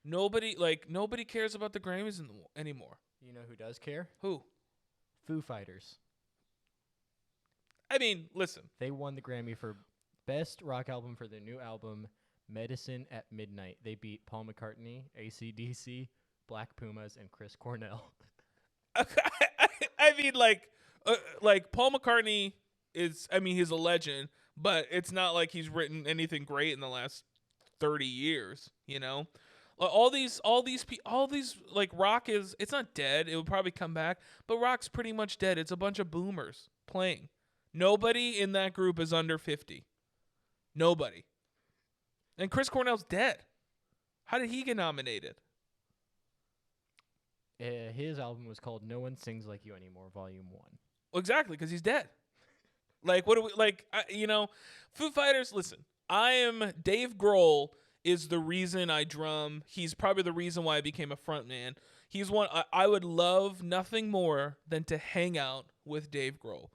Nobody cares about the Grammys anymore. You know who does care? Who? Foo Fighters. I mean, listen. They won the Grammy for Best Rock Album for their new album, Medicine at Midnight. They beat Paul McCartney, AC/DC, Black Pumas, and Chris Cornell. I mean, like Paul McCartney is. I mean, he's a legend, but it's not like he's written anything great in the last 30 years. You know, all these like rock is. It's not dead. It will probably come back, but rock's pretty much dead. It's a bunch of boomers playing. Nobody in that group is under 50. Nobody. And Chris Cornell's dead. How did he get nominated? His album was called No One Sings Like You Anymore, Volume 1. Well, exactly, because he's dead. Like, what do we, like, Foo Fighters, listen, Dave Grohl is the reason I drum. He's probably the reason why I became a frontman. He's one, I would love nothing more than to hang out with Dave Grohl.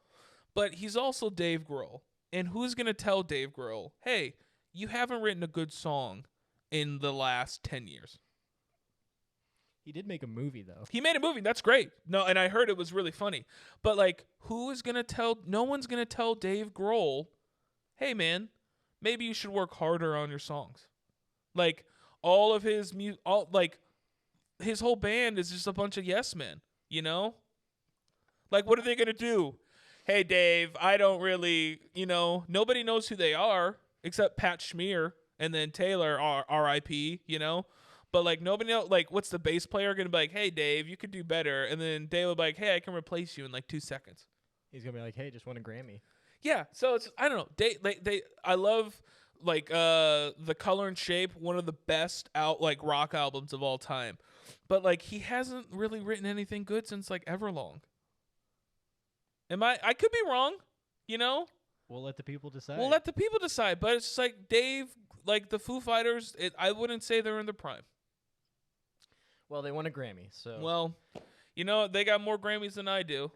But he's also Dave Grohl. And who's going to tell Dave Grohl, hey, you haven't written a good song in the last 10 years? He did make a movie, though. He made a movie. That's great. No, and I heard it was really funny. But, like, who is going to tell? No one's going to tell Dave Grohl, hey, man, maybe you should work harder on your songs. Like, all of his his whole band is just a bunch of yes men, you know? Like, what are they going to do? Hey, Dave, I don't really, nobody knows who they are except Pat Schmier and then Taylor, R.I.P., you know? But, like, nobody knows, like, what's the bass player going to be like, hey, Dave, you could do better. And then Dave will be like, hey, I can replace you in, like, 2 seconds. He's going to be like, hey, just won a Grammy. Yeah, so it's, I don't know. I love, like, The Color and Shape, one of the best rock albums of all time. But, like, he hasn't really written anything good since, like, Everlong. I could be wrong, you know? We'll let the people decide. We'll let the people decide. But it's just like Dave, like the Foo Fighters, I wouldn't say they're in their prime. Well, they won a Grammy, so. Well, they got more Grammys than I do.